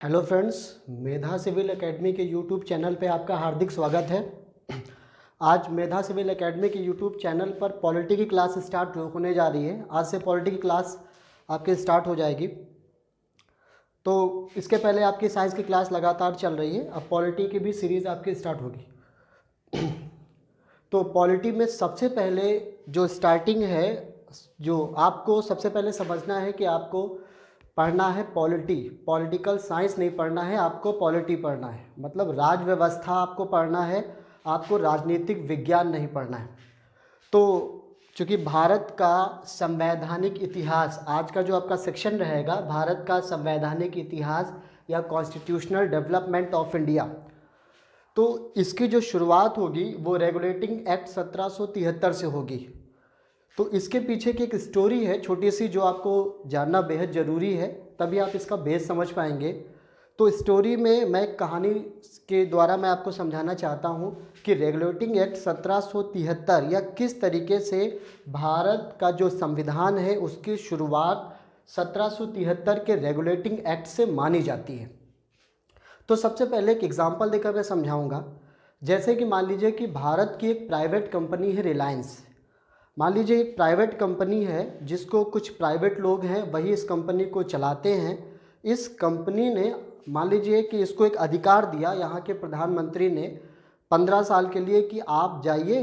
Hello friends, मेधा civil academy के YouTube channel पे आपका हार्दिक स्वागत है। आज मेधा सिविल एकेडमी के यूट्यूब चैनल पर पॉलिटी की क्लास स्टार्ट होने जा रही है। आज से पॉलिटी की क्लास आपकी स्टार्ट हो जाएगी। तो इसके पहले आपकी साइंस की क्लास लगातार चल रही है, अब पॉलिटी की भी सीरीज़ आपकी स्टार्ट होगी। तो पॉलिटी में सबसे पहले जो स्टार्टिंग है, जो आपको सबसे पहले समझना है कि आपको पढ़ना है पॉलिटिकल साइंस नहीं पढ़ना है, आपको पॉलिटी पढ़ना है। मतलब राज व्यवस्था आपको पढ़ना है, आपको राजनीतिक विज्ञान नहीं पढ़ना है। तो चूँकि भारत का संवैधानिक इतिहास, आज का जो आपका सेक्शन रहेगा भारत का संवैधानिक इतिहास या कॉन्स्टिट्यूशनल डेवलपमेंट ऑफ इंडिया, तो इसकी जो शुरुआत होगी वो रेगुलेटिंग एक्ट 1773 से होगी। तो इसके पीछे की एक स्टोरी है छोटी सी, जो आपको जानना बेहद ज़रूरी है, तभी आप इसका बेस समझ पाएंगे। तो स्टोरी में मैं एक कहानी के द्वारा मैं आपको समझाना चाहता हूँ कि रेगुलेटिंग एक्ट 1773 या किस तरीके से भारत का जो संविधान है उसकी शुरुआत 1773 के रेगुलेटिंग एक्ट से मानी जाती है। तो सबसे पहले एक एग्जांपल देकर मैं समझाऊंगा। जैसे कि मान लीजिए कि भारत की एक प्राइवेट कंपनी है रिलायंस। मान लीजिए एक प्राइवेट कंपनी है जिसको कुछ प्राइवेट लोग हैं वही इस कंपनी को चलाते हैं। इस कंपनी ने मान लीजिए कि इसको एक अधिकार दिया यहाँ के प्रधानमंत्री ने 15 साल के लिए कि आप जाइए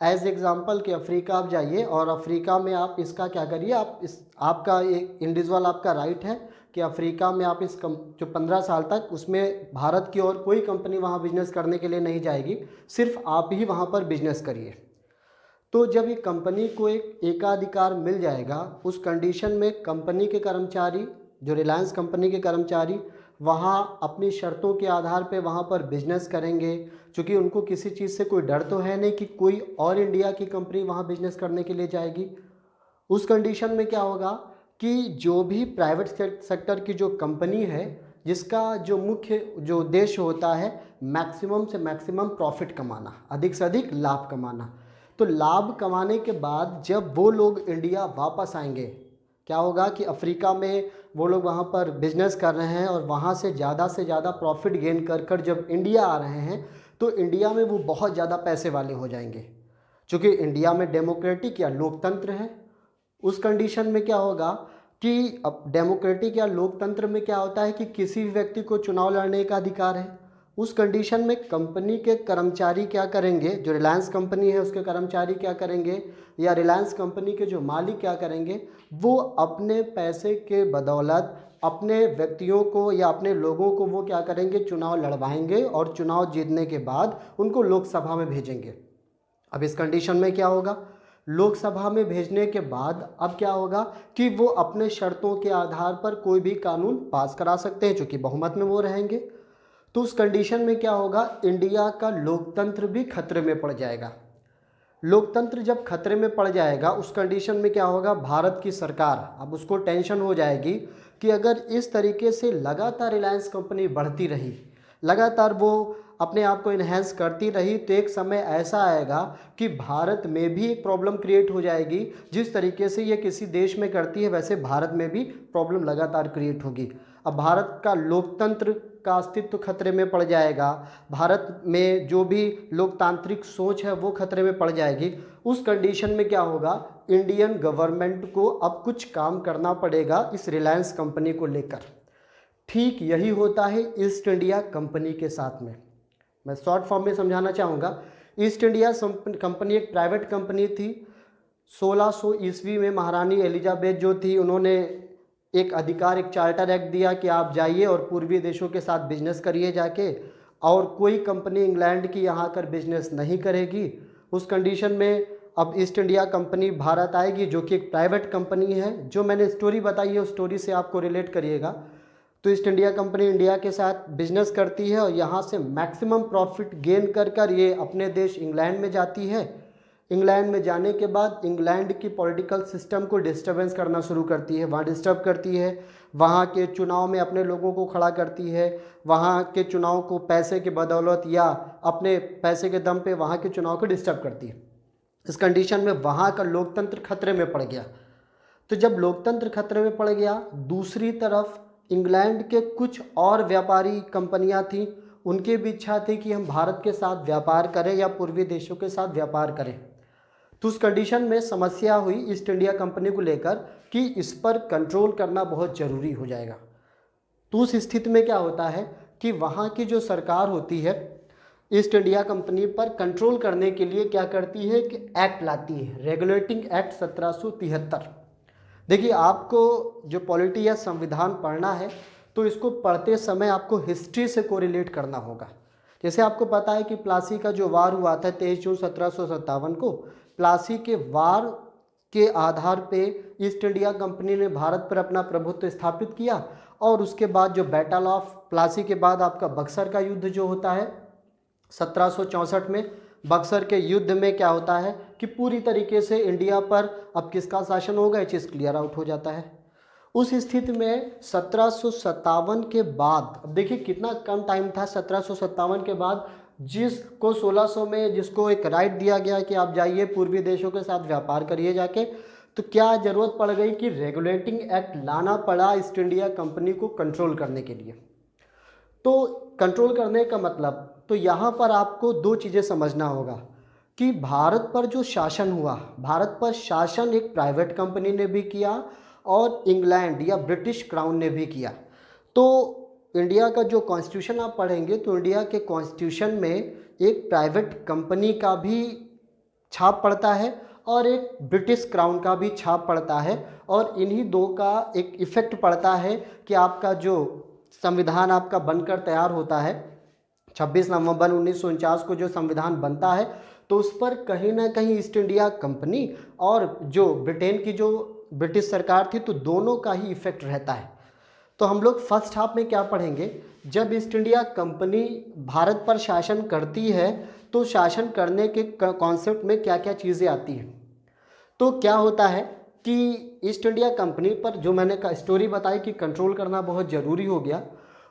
एज एग्जांपल कि अफ्रीका आप जाइए और अफ्रीका में आप इसका क्या करिए, आप इस आपका एक इंडिविजुअल आपका राइट है कि अफ्रीका में आप जो 15 साल तक उसमें भारत की और कोई कंपनी वहाँ बिजनेस करने के लिए नहीं जाएगी, सिर्फ आप ही वहाँ पर बिजनेस करिए। तो जब ये कंपनी को एक एकाधिकार मिल जाएगा, उस कंडीशन में कंपनी के कर्मचारी, जो रिलायंस कंपनी के कर्मचारी वहाँ अपनी शर्तों के आधार पे वहाँ पर बिजनेस करेंगे, क्योंकि उनको किसी चीज़ से कोई डर तो है नहीं कि कोई और इंडिया की कंपनी वहाँ बिजनेस करने के लिए जाएगी। उस कंडीशन में क्या होगा कि जो भी प्राइवेट सेक्टर की जो कंपनी है जिसका जो मुख्य जो उद्देश्य होता है मैक्सिमम से मैक्सिमम प्रॉफिट कमाना, अधिक से अधिक लाभ कमाना, तो लाभ कमाने के बाद जब वो लोग इंडिया वापस आएंगे, क्या होगा कि अफ्रीका में वो लोग वहाँ पर बिजनेस कर रहे हैं और वहाँ से ज़्यादा प्रॉफिट गेन कर कर जब इंडिया आ रहे हैं तो इंडिया में वो बहुत ज़्यादा पैसे वाले हो जाएंगे। चूँकि इंडिया में डेमोक्रेटिक या लोकतंत्र है, उस कंडीशन में क्या होगा कि अब डेमोक्रेटिक या लोकतंत्र में क्या होता है कि किसी भी व्यक्ति को चुनाव लड़ने का अधिकार है। उस कंडीशन में कंपनी के कर्मचारी क्या करेंगे, जो रिलायंस कंपनी है उसके कर्मचारी क्या करेंगे या रिलायंस कंपनी के जो मालिक क्या करेंगे, वो अपने पैसे के बदौलत अपने व्यक्तियों को या अपने लोगों को वो क्या करेंगे, चुनाव लड़वाएंगे और चुनाव जीतने के बाद उनको लोकसभा में भेजेंगे। अब इस कंडीशन में क्या होगा, लोकसभा में भेजने के बाद अब क्या होगा कि वो अपने शर्तों के आधार पर कोई भी कानून पास करा सकते हैं, चूँकि बहुमत में वो रहेंगे। तो उस कंडीशन में क्या होगा, इंडिया का लोकतंत्र भी खतरे में पड़ जाएगा। लोकतंत्र जब खतरे में पड़ जाएगा उस कंडीशन में क्या होगा, भारत की सरकार अब उसको टेंशन हो जाएगी कि अगर इस तरीके से लगातार रिलायंस कंपनी बढ़ती रही, लगातार वो अपने आप को इन्हेंस करती रही, तो एक समय ऐसा आएगा कि भारत में भी एक प्रॉब्लम क्रिएट हो जाएगी। जिस तरीके से ये किसी देश में करती है वैसे भारत में भी प्रॉब्लम लगातार क्रिएट होगी। अब भारत का लोकतंत्र का अस्तित्व खतरे में पड़ जाएगा, भारत में जो भी लोकतांत्रिक सोच है वो खतरे में पड़ जाएगी। उस कंडीशन में क्या होगा, इंडियन गवर्नमेंट को अब कुछ काम करना पड़ेगा इस रिलायंस कंपनी को लेकर। ठीक यही होता है ईस्ट इंडिया कंपनी के साथ में। मैं शॉर्ट फॉर्म में समझाना चाहूँगा। ईस्ट इंडिया कंपनी एक प्राइवेट कंपनी थी। 1600 ईस्वी में महारानी एलिजाबेथ जो थी, उन्होंने एक अधिकार, एक चार्टर एक्ट दिया कि आप जाइए और पूर्वी देशों के साथ बिजनेस करिए जाके, और कोई कंपनी इंग्लैंड की यहाँ आकर बिजनेस नहीं करेगी। उस कंडीशन में अब ईस्ट इंडिया कंपनी भारत आएगी, जो कि एक प्राइवेट कंपनी है। जो मैंने स्टोरी बताई है उस स्टोरी से आपको रिलेट करिएगा। तो ईस्ट इंडिया कंपनी इंडिया के साथ बिजनेस करती है और यहाँ से मैक्सिमम प्रॉफिट गेन कर कर ये अपने देश इंग्लैंड में जाती है। इंग्लैंड में जाने के बाद इंग्लैंड की पॉलिटिकल सिस्टम को डिस्टर्बेंस करना शुरू करती है, वहाँ डिस्टर्ब करती है, वहाँ के चुनाव में अपने लोगों को खड़ा करती है, वहाँ के चुनाव को पैसे के बदौलत या अपने पैसे के दम पे वहाँ के चुनाव को डिस्टर्ब करती है। इस कंडीशन में वहाँ का लोकतंत्र खतरे में पड़ गया। तो जब लोकतंत्र खतरे में पड़ गया, दूसरी तरफ इंग्लैंड के कुछ और व्यापारी कंपनियां थीं, उनकी भी इच्छा थी कि हम भारत के साथ व्यापार करें या पूर्वी देशों के साथ व्यापार करें। तो उस कंडीशन में समस्या हुई ईस्ट इंडिया कंपनी को लेकर कि इस पर कंट्रोल करना बहुत ज़रूरी हो जाएगा। तो उस स्थिति में क्या होता है कि वहाँ की जो सरकार होती है ईस्ट इंडिया कंपनी पर कंट्रोल करने के लिए क्या करती है कि एक्ट लाती है, रेगुलेटिंग एक्ट 1773। देखिए, आपको जो पॉलिटी या संविधान पढ़ना है तो इसको पढ़ते समय आपको हिस्ट्री से कोरिलेट करना होगा। जैसे आपको पता है कि प्लासी का जो वार हुआ था 23 जून 1757 को, प्लासी के वार के आधार पे ईस्ट इंडिया कंपनी ने भारत पर अपना प्रभुत्व स्थापित किया। और उसके बाद जो बैटल ऑफ प्लासी के बाद आपका बक्सर का युद्ध जो होता है 1764 में, बक्सर के युद्ध में क्या होता है कि पूरी तरीके से इंडिया पर अब किसका शासन होगा, ये चीज़ क्लियर आउट हो जाता है। उस स्थिति में 1757 के बाद, अब देखिए कितना कम टाइम था, 1757 के बाद जिसको 1600 में जिसको एक राइट दिया गया कि आप जाइए पूर्वी देशों के साथ व्यापार करिए जाके, तो क्या ज़रूरत पड़ गई कि रेगुलेटिंग एक्ट लाना पड़ा ईस्ट इंडिया कंपनी को कंट्रोल करने के लिए। तो कंट्रोल करने का मतलब, तो यहाँ पर आपको दो चीज़ें समझना होगा कि भारत पर जो शासन हुआ, भारत पर शासन एक प्राइवेट कंपनी ने भी किया और इंग्लैंड या ब्रिटिश क्राउन ने भी किया। तो इंडिया का जो कॉन्स्टिट्यूशन आप पढ़ेंगे तो इंडिया के कॉन्स्टिट्यूशन में एक प्राइवेट कंपनी का भी छाप पड़ता है और एक ब्रिटिश क्राउन का भी छाप पड़ता है, और इन्हीं दो का एक इफ़ेक्ट पड़ता है कि आपका जो संविधान आपका बनकर तैयार होता है 26 नवंबर 1949 को जो संविधान बनता है, तो उस पर कहीं ना कहीं ईस्ट इंडिया कंपनी और जो ब्रिटेन की जो ब्रिटिश सरकार थी, तो दोनों का ही इफ़ेक्ट रहता है। तो हम लोग फर्स्ट हाफ में क्या पढ़ेंगे, जब ईस्ट इंडिया कंपनी भारत पर शासन करती है तो शासन करने के कॉन्सेप्ट में क्या क्या चीज़ें आती हैं। तो क्या होता है कि ईस्ट इंडिया कंपनी पर जो मैंने का स्टोरी बताई कि कंट्रोल करना बहुत ज़रूरी हो गया,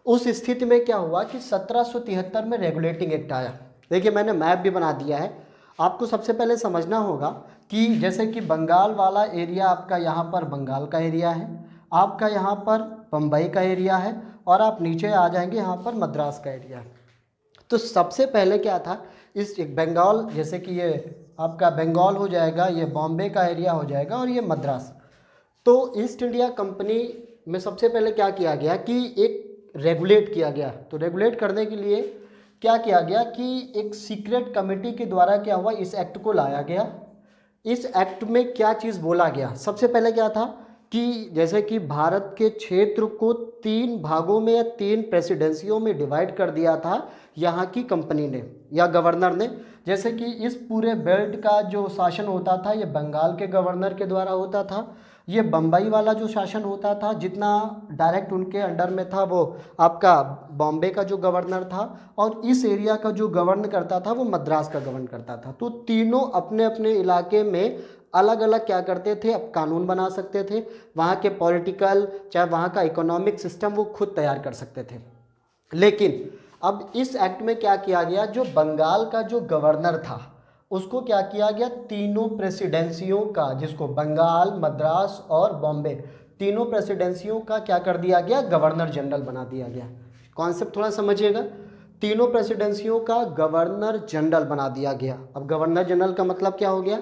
उस स्थिति में क्या हुआ कि 1773 में रेगुलेटिंग एक्ट आया। देखिए, मैंने मैप भी बना दिया है। आपको सबसे पहले समझना होगा कि जैसे कि बंगाल वाला एरिया आपका यहाँ पर बंगाल का एरिया है, आपका यहाँ पर बम्बई का एरिया है, और आप नीचे आ जाएंगे यहाँ पर मद्रास का एरिया है। तो सबसे पहले क्या था, इस बंगाल, जैसे कि ये आपका बंगाल हो जाएगा, ये बॉम्बे का एरिया हो जाएगा और ये मद्रास। तो ईस्ट इंडिया कंपनी में सबसे पहले क्या किया गया कि एक रेगुलेट किया गया। तो रेगुलेट करने के लिए क्या किया गया कि एक सीक्रेट कमेटी के द्वारा क्या हुआ, इस एक्ट को लाया गया। इस एक्ट में क्या चीज़ बोला गया, सबसे पहले क्या था कि जैसे कि भारत के क्षेत्र को 3 भागों में या 3 प्रेसिडेंसियों में डिवाइड कर दिया था यहाँ की कंपनी ने या गवर्नर ने। जैसे कि इस पूरे बेल्ट का जो शासन होता था ये बंगाल के गवर्नर के द्वारा होता था, ये बम्बई वाला जो शासन होता था जितना डायरेक्ट उनके अंडर में था वो आपका बॉम्बे का जो गवर्नर था, और इस एरिया का जो गवर्न करता था वो मद्रास का गवर्न करता था। तो तीनों अपने अपने इलाके में अलग अलग क्या करते थे, अब कानून बना सकते थे, वहाँ के पॉलिटिकल चाहे वहाँ का इकोनॉमिक सिस्टम वो खुद तैयार कर सकते थे। लेकिन अब इस एक्ट में क्या किया गया, जो बंगाल का जो गवर्नर था उसको क्या किया गया, तीनों प्रेसिडेंसियों का, जिसको बंगाल, मद्रास और बॉम्बे, तीनों प्रेसिडेंसियों का क्या कर दिया गया, गवर्नर जनरल बना दिया गया। कॉन्सेप्ट थोड़ा समझिएगा, तीनों प्रेसिडेंसियों का गवर्नर जनरल बना दिया गया। अब गवर्नर जनरल का मतलब क्या हो गया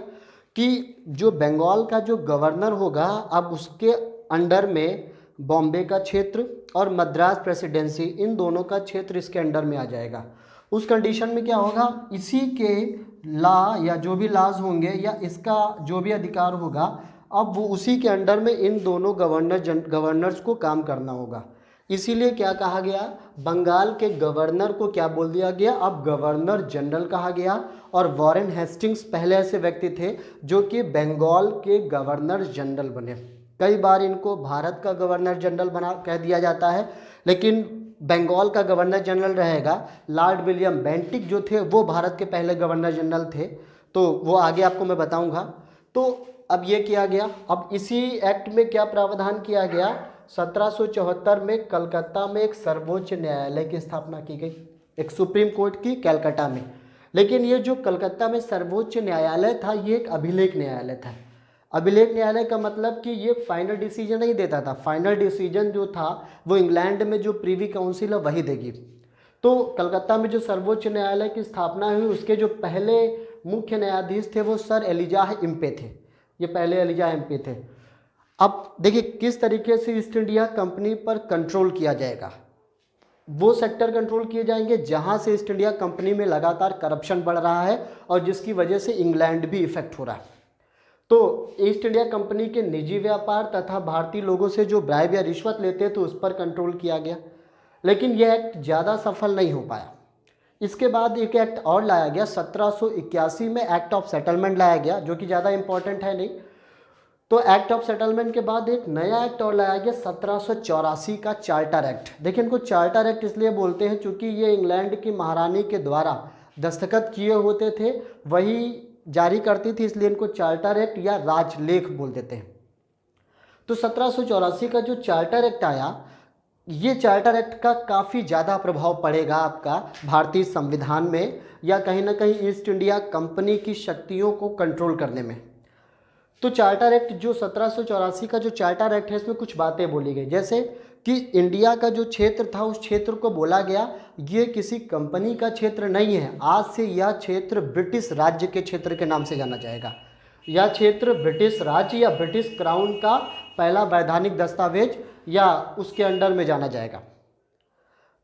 कि जो बंगाल का जो गवर्नर होगा अब उसके अंडर में बॉम्बे का क्षेत्र और मद्रास प्रेसिडेंसी, इन दोनों का क्षेत्र इसके अंडर में आ जाएगा। उस कंडीशन में क्या होगा, इसी के लॉ या जो भी लॉज होंगे या इसका जो भी अधिकार होगा, अब वो उसी के अंडर में इन दोनों गवर्नर्स को काम करना होगा। इसीलिए क्या कहा गया, बंगाल के गवर्नर को क्या बोल दिया गया, अब गवर्नर जनरल कहा गया। और वॉरेन हेस्टिंग्स पहले ऐसे व्यक्ति थे जो कि बंगाल के गवर्नर जनरल बने। कई बार इनको भारत का गवर्नर जनरल बना कह दिया जाता है, लेकिन बंगाल का गवर्नर जनरल रहेगा लॉर्ड विलियम बेंटिक जो थे, वो भारत के पहले गवर्नर जनरल थे। तो वो आगे आपको मैं बताऊंगा। तो अब ये किया गया। अब इसी एक्ट में क्या प्रावधान किया गया, 1774 में कलकत्ता में एक सर्वोच्च न्यायालय की स्थापना की गई, एक सुप्रीम कोर्ट की कलकत्ता में। लेकिन ये जो कलकत्ता में सर्वोच्च न्यायालय था ये एक अभिलेख न्यायालय था। अभिलेख न्यायालय का मतलब कि ये फाइनल डिसीजन नहीं देता था, फाइनल डिसीजन जो था वो इंग्लैंड में जो प्रीवी काउंसिल है वही देगी। तो कलकत्ता में जो सर्वोच्च न्यायालय की स्थापना हुई उसके जो पहले मुख्य न्यायाधीश थे वो सर एलिजाह इम्पे थे, ये पहले एलिजाह इम्पे थे। अब देखिए किस तरीके से ईस्ट इंडिया कंपनी पर कंट्रोल किया जाएगा। वो सेक्टर कंट्रोल किए जाएंगे जहां से ईस्ट इंडिया कंपनी में लगातार करप्शन बढ़ रहा है और जिसकी वजह से इंग्लैंड भी इफेक्ट हो रहा है। तो ईस्ट इंडिया कंपनी के निजी व्यापार तथा भारतीय लोगों से जो ब्राइब या रिश्वत लेते तो उस पर कंट्रोल किया गया, लेकिन यह एक्ट ज़्यादा सफल नहीं हो पाया। इसके बाद एक एक्ट और लाया गया 1781 में, एक्ट ऑफ सेटलमेंट लाया गया, जो कि ज़्यादा इंपॉर्टेंट है नहीं। तो एक्ट ऑफ सेटलमेंट के बाद एक नया एक्ट और लाया गया 1784 का चार्टर एक्ट। देखिए इनको चार्टर एक्ट इसलिए बोलते हैं क्योंकि ये इंग्लैंड की महारानी के द्वारा दस्तखत किए होते थे, वही जारी करती थी, इसलिए इनको चार्टर एक्ट या राजलेख बोल देते हैं। तो 1784 का जो चार्टर एक्ट आया, ये चार्टर एक्ट का काफ़ी ज़्यादा प्रभाव पड़ेगा आपका भारतीय संविधान में या कहीं ना कहीं ईस्ट इंडिया कंपनी की शक्तियों को कंट्रोल करने में। तो चार्टर एक्ट जो 1784 का जो चार्टर एक्ट है इसमें कुछ बातें बोली गई, जैसे कि इंडिया का जो क्षेत्र था उस क्षेत्र को बोला गया ये किसी कंपनी का क्षेत्र नहीं है, आज से यह क्षेत्र ब्रिटिश राज्य के क्षेत्र के नाम से जाना जाएगा। यह क्षेत्र ब्रिटिश राज्य या ब्रिटिश क्राउन का पहला वैधानिक दस्तावेज या उसके अंडर में जाना जाएगा।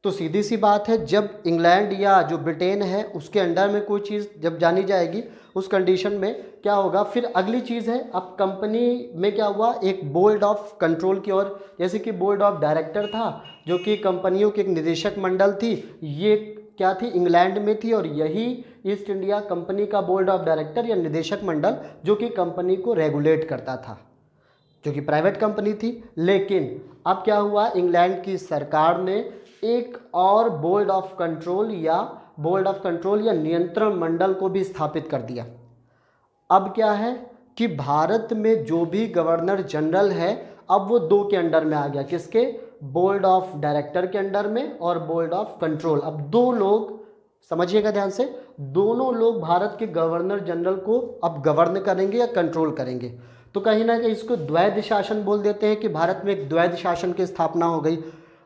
तो सीधी सी बात है, जब इंग्लैंड या जो ब्रिटेन है उसके अंडर में कोई चीज़ जब जानी जाएगी उस कंडीशन में क्या होगा। फिर अगली चीज़ है, अब कंपनी में क्या हुआ, एक बोर्ड ऑफ कंट्रोल की ओर, जैसे कि बोर्ड ऑफ डायरेक्टर था जो कि कंपनियों की एक निदेशक मंडल थी, ये क्या थी, इंग्लैंड में थी, और यही ईस्ट इंडिया कंपनी का बोर्ड ऑफ डायरेक्टर या निदेशक मंडल जो कि कंपनी को रेगुलेट करता था, जो कि प्राइवेट कंपनी थी। लेकिन अब क्या हुआ, इंग्लैंड की सरकार ने एक और बोर्ड ऑफ कंट्रोल या नियंत्रण मंडल को भी स्थापित कर दिया। अब क्या है कि भारत में जो भी गवर्नर जनरल है अब वो दो के अंडर में आ गया, किसके, बोर्ड ऑफ डायरेक्टर के अंडर में और बोर्ड ऑफ कंट्रोल। अब दो लोग, समझिएगा ध्यान से, दोनों लोग भारत के गवर्नर जनरल को अब गवर्न करेंगे या कंट्रोल करेंगे। तो कहीं ना कहीं इसको द्वैध शासन बोल देते हैं कि भारत में एक द्वैध शासन की स्थापना हो गई,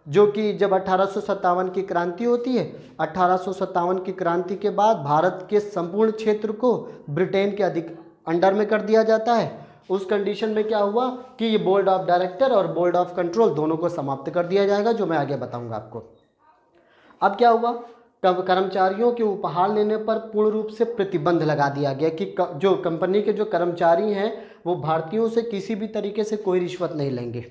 जो कि जब 1857 की क्रांति होती है, 1857 की क्रांति के बाद भारत के संपूर्ण क्षेत्र को ब्रिटेन के अंडर में कर दिया जाता है। उस कंडीशन में क्या हुआ कि ये बोर्ड ऑफ डायरेक्टर और बोर्ड ऑफ कंट्रोल दोनों को समाप्त कर दिया जाएगा, जो मैं आगे बताऊंगा आपको। अब क्या हुआ, कर्मचारियों के उपहार लेने पर पूर्ण रूप से प्रतिबंध लगा दिया गया कि जो कंपनी के जो कर्मचारी हैं वो भारतीयों से किसी भी तरीके से कोई रिश्वत नहीं लेंगे।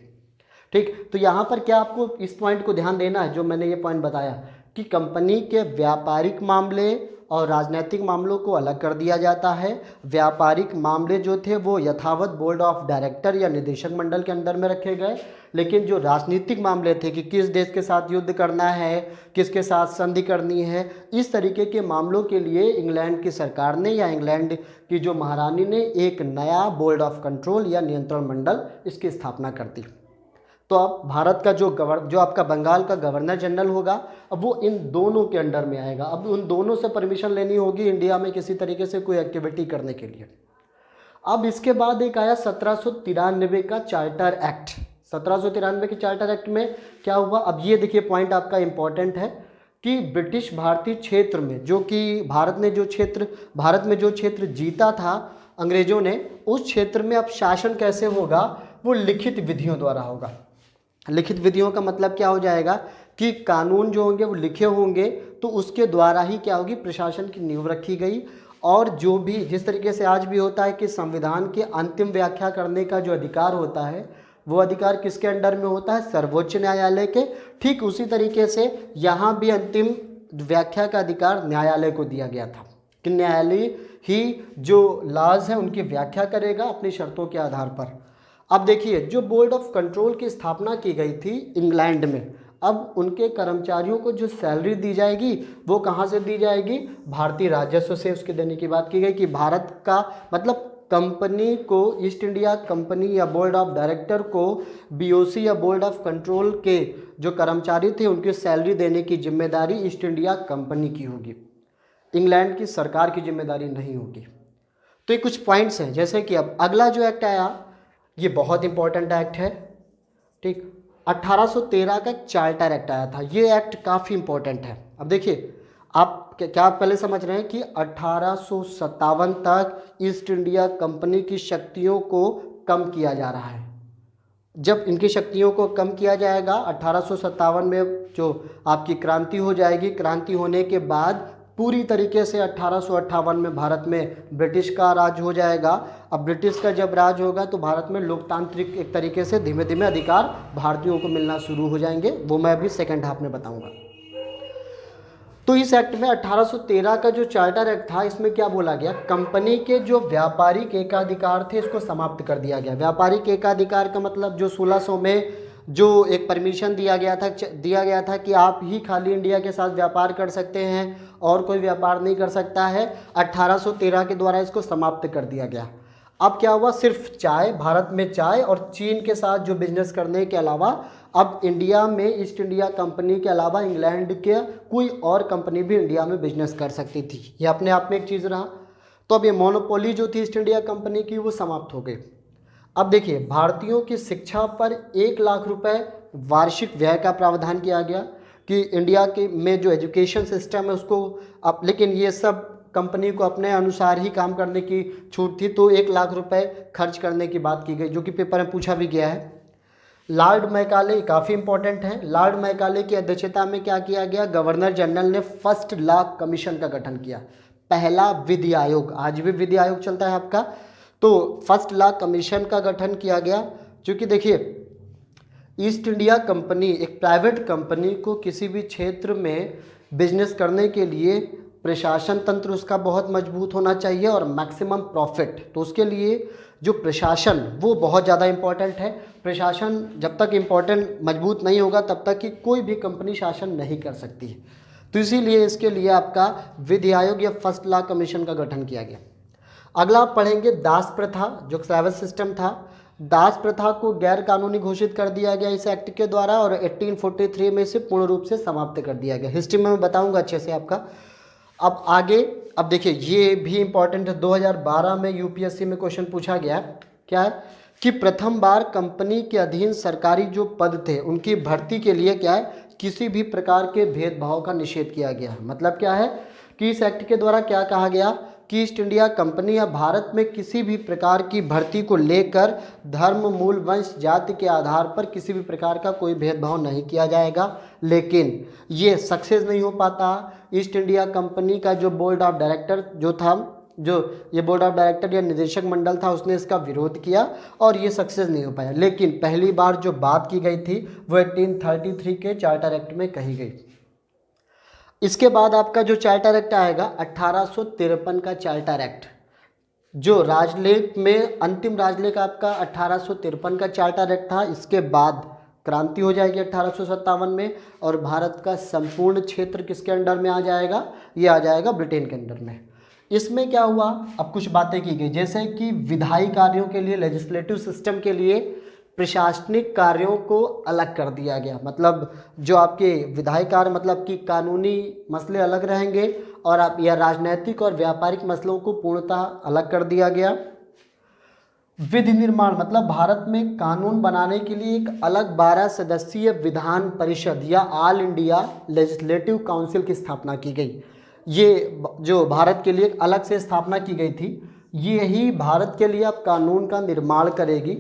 ठीक, तो यहाँ पर क्या आपको इस पॉइंट को ध्यान देना है, जो मैंने ये पॉइंट बताया कि कंपनी के व्यापारिक मामले और राजनीतिक मामलों को अलग कर दिया जाता है। व्यापारिक मामले जो थे वो यथावत बोर्ड ऑफ डायरेक्टर या निदेशक मंडल के अंदर में रखे गए, लेकिन जो राजनीतिक मामले थे कि किस देश के साथ युद्ध करना है, किसके साथ संधि करनी है, इस तरीके के मामलों के लिए इंग्लैंड की सरकार ने या इंग्लैंड की जो महारानी ने एक नया बोर्ड ऑफ कंट्रोल या नियंत्रण मंडल इसकी स्थापना कर दी। तो अब भारत का जो आपका बंगाल का गवर्नर जनरल होगा, अब वो इन दोनों के अंडर में आएगा। अब उन दोनों से परमिशन लेनी होगी इंडिया में किसी तरीके से कोई एक्टिविटी करने के लिए। अब इसके बाद एक आया 1793 का चार्टर एक्ट। 1793 के चार्टर एक्ट में क्या हुआ, अब ये देखिए पॉइंट आपका इम्पॉर्टेंट है कि ब्रिटिश भारतीय क्षेत्र में जो कि भारत में जो क्षेत्र जीता था अंग्रेजों ने, उस क्षेत्र में अब शासन कैसे होगा, वो लिखित विधियों द्वारा होगा। लिखित विधियों का मतलब क्या हो जाएगा कि कानून जो होंगे वो लिखे होंगे, तो उसके द्वारा ही क्या होगी, प्रशासन की नींव रखी गई। और जो भी जिस तरीके से आज भी होता है कि संविधान की अंतिम व्याख्या करने का जो अधिकार होता है वो अधिकार किसके अंडर में होता है, सर्वोच्च न्यायालय के। ठीक उसी तरीके से यहाँ भी अंतिम व्याख्या का अधिकार न्यायालय को दिया गया था कि न्यायालय ही जो लॉज है उनकी व्याख्या करेगा अपनी शर्तों के आधार पर। अब देखिए जो बोर्ड ऑफ कंट्रोल की स्थापना की गई थी इंग्लैंड में, अब उनके कर्मचारियों को जो सैलरी दी जाएगी वो कहाँ से दी जाएगी, भारतीय राजस्व से उसके देने की बात की गई कि भारत का मतलब कंपनी को, ईस्ट इंडिया कंपनी या बोर्ड ऑफ डायरेक्टर को बीओसी या बोर्ड ऑफ कंट्रोल के जो कर्मचारी थे उनकी सैलरी देने की जिम्मेदारी ईस्ट इंडिया कंपनी की होगी, इंग्लैंड की सरकार की जिम्मेदारी नहीं होगी। तो ये कुछ पॉइंट्स हैं, जैसे कि अब अगला जो एक्ट आया ये बहुत इंपॉर्टेंट एक्ट है, ठीक। 1813 का चार्टर एक्ट आया था, ये एक्ट काफ़ी इंपॉर्टेंट है। अब देखिए आप क्या आप पहले समझ रहे हैं कि 1857 तक ईस्ट इंडिया कंपनी की शक्तियों को कम किया जा रहा है। जब इनकी शक्तियों को कम किया जाएगा 1857 में जो आपकी क्रांति हो जाएगी, क्रांति होने के बाद पूरी तरीके से 1858 में भारत में ब्रिटिश का राज हो जाएगा। अब ब्रिटिश का जब राज होगा तो भारत में लोकतांत्रिक एक तरीके से धीमे धीमे अधिकार भारतीयों को मिलना शुरू हो जाएंगे, वो मैं अभी सेकंड हाफ में बताऊंगा। तो इस एक्ट में 1813 का जो चार्टर एक्ट था, इसमें क्या बोला गया, कंपनी के जो व्यापारिक एकाधिकार थे इसको समाप्त कर दिया गया। व्यापारिक एकाधिकार का मतलब जो 1600 में जो एक परमिशन दिया गया था कि आप ही खाली इंडिया के साथ व्यापार कर सकते हैं और कोई व्यापार नहीं कर सकता है, 1813 के द्वारा इसको समाप्त कर दिया गया। अब क्या हुआ, सिर्फ चाय, भारत में चाय और चीन के साथ जो बिजनेस करने के अलावा अब इंडिया में ईस्ट इंडिया कंपनी के अलावा इंग्लैंड के कोई और कंपनी भी इंडिया में बिजनेस कर सकती थी। ये अपने आप में एक चीज़ रहा। तो अब ये मोनोपोली जो थी ईस्ट इंडिया कंपनी की वो समाप्त हो गई। अब देखिए भारतीयों की शिक्षा पर 1 लाख रुपए वार्षिक व्यय का प्रावधान किया गया कि इंडिया के में जो एजुकेशन सिस्टम है उसको अब, लेकिन ये सब कंपनी को अपने अनुसार ही काम करने की छूट थी, तो 1 लाख रुपए खर्च करने की बात की गई, जो कि पेपर में पूछा भी गया है। लॉर्ड मैकाले काफ़ी इंपॉर्टेंट है। लॉर्ड मैकाले की अध्यक्षता में क्या किया गया, गवर्नर जनरल ने फर्स्ट लॉ कमीशन का गठन किया, पहला विधि आयोग, आज भी विधि आयोग चलता है आपका। तो फर्स्ट लॉ कमीशन का गठन किया गया, क्योंकि देखिए ईस्ट इंडिया कंपनी एक प्राइवेट कंपनी को किसी भी क्षेत्र में बिजनेस करने के लिए प्रशासन तंत्र उसका बहुत मजबूत होना चाहिए और मैक्सिमम प्रॉफिट, तो उसके लिए जो प्रशासन वो बहुत ज़्यादा इम्पॉर्टेंट है। प्रशासन जब तक इम्पॉर्टेंट मजबूत नहीं होगा तब तक कि कोई भी कंपनी शासन नहीं कर सकती है। तो इसीलिए इसके लिए आपका विधि आयोग या फर्स्ट लॉ कमीशन का गठन किया गया। अगला आप पढ़ेंगे दास प्रथा, जो सर्विस सिस्टम था। दास प्रथा को गैर कानूनी घोषित कर दिया गया इस एक्ट के द्वारा और 1843 में इसे पूर्ण रूप से समाप्त कर दिया गया। हिस्ट्री में मैं बताऊंगा अच्छे से आपका। अब आगे, अब देखिए ये भी इंपॉर्टेंट है, 2012 में यूपीएससी में क्वेश्चन पूछा गया, क्या है कि प्रथम बार कंपनी के अधीन सरकारी जो पद थे उनकी भर्ती के लिए क्या है, किसी भी प्रकार के भेदभाव का निषेध किया गया। मतलब क्या है कि इस एक्ट के द्वारा क्या कहा गया कि ईस्ट इंडिया कंपनी या भारत में किसी भी प्रकार की भर्ती को लेकर धर्म, मूल, वंश, जाति के आधार पर किसी भी प्रकार का कोई भेदभाव नहीं किया जाएगा। लेकिन ये सक्सेस नहीं हो पाता। ईस्ट इंडिया कंपनी का जो बोर्ड ऑफ डायरेक्टर जो था, जो ये बोर्ड ऑफ डायरेक्टर या निदेशक मंडल था, उसने इसका विरोध किया और ये सक्सेस नहीं हो पाया। लेकिन पहली बार जो बात की गई थी वो 1833 के चार्टर एक्ट में कही गई। इसके बाद आपका जो चार्टर एक्ट आएगा 1853 का चार्टर एक्ट, जो राजलेख में अंतिम राजलेख आपका 1853 का चार्टर एक्ट था। इसके बाद क्रांति हो जाएगी 1857 में और भारत का संपूर्ण क्षेत्र किसके अंडर में आ जाएगा, ये आ जाएगा ब्रिटेन के अंडर में। इसमें क्या हुआ, अब कुछ बातें की गई, जैसे कि विधायी कार्यों के लिए, लेजिस्लेटिव सिस्टम के लिए प्रशासनिक कार्यों को अलग कर दिया गया। मतलब जो आपके विधायी कार्य मतलब कि कानूनी मसले अलग रहेंगे और आप या राजनैतिक और व्यापारिक मसलों को पूर्णतः अलग कर दिया गया। विधि निर्माण मतलब भारत में कानून बनाने के लिए एक अलग 12 सदस्यीय विधान परिषद या ऑल इंडिया लेजिस्लेटिव काउंसिल की स्थापना की गई। ये जो भारत के लिए अलग से स्थापना की गई थी, ये ही भारत के लिए अब कानून का निर्माण करेगी।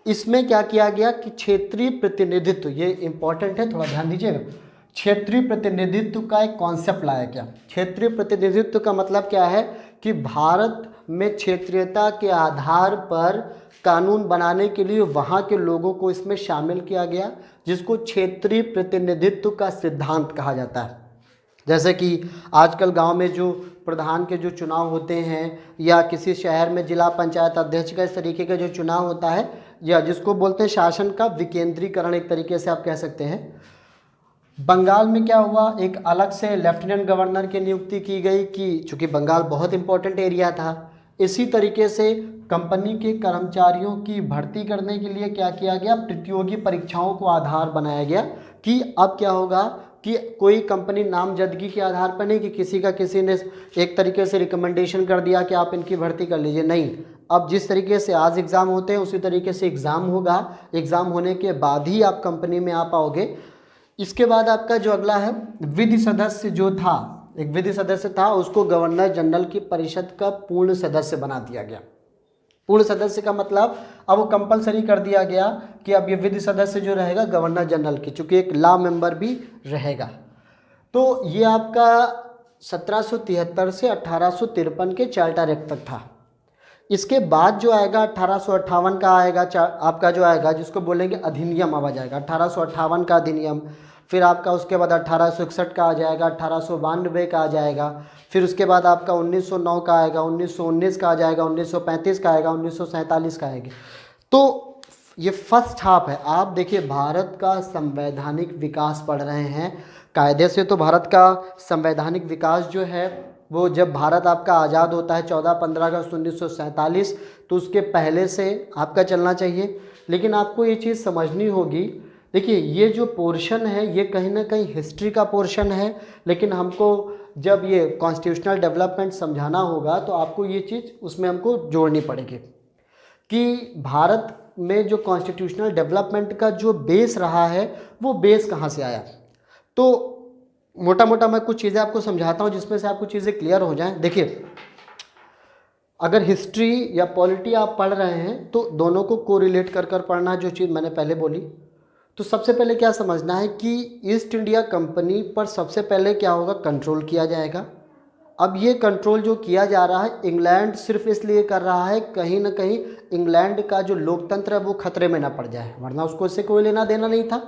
इसमें क्या किया गया कि क्षेत्रीय प्रतिनिधित्व, ये इंपॉर्टेंट है, थोड़ा ध्यान दीजिएगा, क्षेत्रीय प्रतिनिधित्व का एक कॉन्सेप्ट लाया गया। क्षेत्रीय प्रतिनिधित्व का मतलब क्या है कि भारत में क्षेत्रीयता के आधार पर कानून बनाने के लिए वहाँ के लोगों को इसमें शामिल किया गया, जिसको क्षेत्रीय प्रतिनिधित्व का सिद्धांत कहा जाता है। जैसे कि आजकल गांव में जो प्रधान के जो चुनाव होते हैं या किसी शहर में जिला पंचायत अध्यक्ष का इस तरीके का जो चुनाव होता है, या जिसको बोलते हैं शासन का विकेंद्रीकरण, एक तरीके से आप कह सकते हैं। बंगाल में क्या हुआ, एक अलग से लेफ्टिनेंट गवर्नर की नियुक्ति की गई कि चूँकि बंगाल बहुत इंपॉर्टेंट एरिया था। इसी तरीके से कंपनी के कर्मचारियों की भर्ती करने के लिए क्या किया गया, प्रतियोगी परीक्षाओं को आधार बनाया गया कि अब क्या होगा, कि कोई कंपनी नामजदगी के आधार पर नहीं कि किसी ने एक तरीके से रिकमेंडेशन कर दिया कि आप इनकी भर्ती कर लीजिए, नहीं। अब जिस तरीके से आज एग्ज़ाम होते हैं उसी तरीके से एग्ज़ाम होगा, एग्ज़ाम होने के बाद ही आप कंपनी में आ पाओगे। इसके बाद आपका जो अगला है विधि सदस्य जो था, एक विधि सदस्य था, उसको गवर्नर जनरल की परिषद का पूर्ण सदस्य बना दिया गया। पूर्ण सदस्य का मतलब अब वो कंपलसरी कर दिया गया कि अब ये विधि सदस्य जो रहेगा गवर्नर जनरल की, चूँकि एक लॉ मेंबर भी रहेगा। तो ये आपका 1773 से 1853 के चार्टर एक्ट तक था। इसके बाद जो आएगा 1858 का आएगा आपका जो आएगा, जिसको बोलेंगे अधिनियम आवाज आएगा, 1858 का अधिनियम। फिर आपका उसके बाद 1861 का आ जाएगा, 1892 का आ जाएगा, फिर उसके बाद आपका 1909 का आएगा, 1919 का आ जाएगा, 1935 का आएगा, 1947 का आएगा। तो ये फर्स्ट हाफ है। आप देखिए भारत का संवैधानिक विकास पढ़ रहे हैं कायदे से। तो भारत का संवैधानिक विकास जो है वो जब भारत आपका आज़ाद होता है 14-15 अगस्त 1947, तो उसके पहले से आपका चलना चाहिए। लेकिन आपको ये चीज़ समझनी होगी, देखिए ये जो पोर्शन है ये कहीं ना कहीं हिस्ट्री का पोर्शन है, लेकिन हमको जब ये कॉन्स्टिट्यूशनल डेवलपमेंट समझाना होगा तो आपको ये चीज़ उसमें हमको जोड़नी पड़ेगी कि भारत में जो कॉन्स्टिट्यूशनल डेवलपमेंट का जो बेस रहा है वो बेस कहाँ से आया। तो मोटा मोटा मैं कुछ चीज़ें आपको समझाता हूँ जिसमें से आपको चीज़ें क्लियर हो जाएं। देखिए अगर हिस्ट्री या पॉलिटी आप पढ़ रहे हैं तो दोनों को कोरिलेट कर कर पढ़ना, जो चीज़ मैंने पहले बोली। तो सबसे पहले क्या समझना है कि ईस्ट इंडिया कंपनी पर सबसे पहले क्या होगा, कंट्रोल किया जाएगा। अब ये कंट्रोल जो किया जा रहा है इंग्लैंड सिर्फ इसलिए कर रहा है कहीं ना कहीं इंग्लैंड का जो लोकतंत्र है वो खतरे में ना पड़ जाए, वरना उसको इससे कोई लेना देना नहीं था।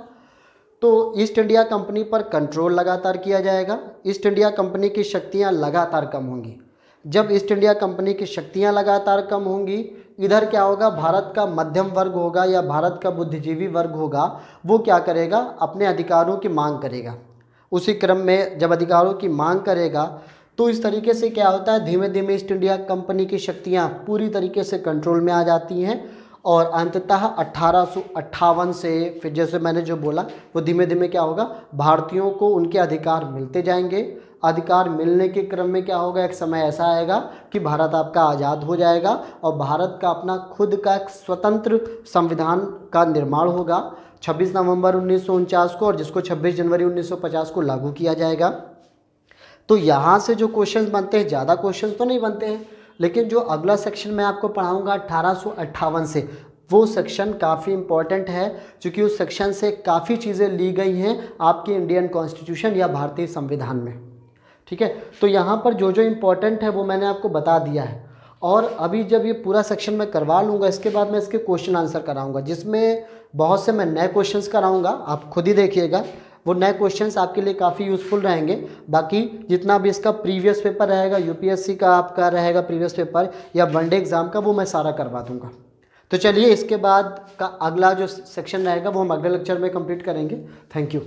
तो ईस्ट इंडिया कंपनी पर कंट्रोल लगातार किया जाएगा। ईस्ट इंडिया कंपनी की शक्तियां लगातार कम होंगी। जब ईस्ट इंडिया कंपनी की शक्तियां लगातार कम होंगी, इधर क्या होगा, भारत का मध्यम वर्ग होगा या भारत का बुद्धिजीवी वर्ग होगा, वो क्या करेगा, अपने अधिकारों की मांग करेगा। उसी क्रम में जब अधिकारों की मांग करेगा तो इस तरीके से क्या होता है, धीमे धीमे ईस्ट इंडिया कंपनी की शक्तियाँ पूरी तरीके से कंट्रोल में आ जाती हैं और अंततः 1858 से फिर जैसे मैंने जो बोला वो धीमे धीमे क्या होगा, भारतीयों को उनके अधिकार मिलते जाएंगे। अधिकार मिलने के क्रम में क्या होगा, एक समय ऐसा आएगा कि भारत आपका आज़ाद हो जाएगा और भारत का अपना खुद का एक स्वतंत्र संविधान का निर्माण होगा 26 नवंबर 1949 को, और जिसको 26 जनवरी 1950 को लागू किया जाएगा। तो यहाँ से जो क्वेश्चंस बनते हैं, ज़्यादा क्वेश्चंस तो नहीं बनते हैं, लेकिन जो अगला सेक्शन मैं आपको पढ़ाऊँगा 1858 से, वो सेक्शन काफ़ी इम्पॉर्टेंट है क्योंकि उस सेक्शन से काफ़ी चीज़ें ली गई हैं आपके इंडियन कॉन्स्टिट्यूशन या भारतीय संविधान में। ठीक है, तो यहाँ पर जो जो इम्पोर्टेंट है वो मैंने आपको बता दिया है। और अभी जब ये पूरा सेक्शन मैं करवा लूँगा इसके बाद मैं इसके क्वेश्चन आंसर कराऊँगा, जिसमें बहुत से मैं नए क्वेश्चंस कराऊँगा, आप खुद ही देखिएगा। वो नए क्वेश्चंस आपके लिए काफ़ी यूज़फुल रहेंगे। बाकी जितना भी इसका प्रीवियस पेपर रहेगा, यूपीएससी का आपका रहेगा प्रीवियस पेपर या वनडे एग्ज़ाम का, वो मैं सारा करवा दूँगा। तो चलिए इसके बाद का अगला जो सेक्शन रहेगा वो हम अगले लेक्चर में कंप्लीट करेंगे। Thank you.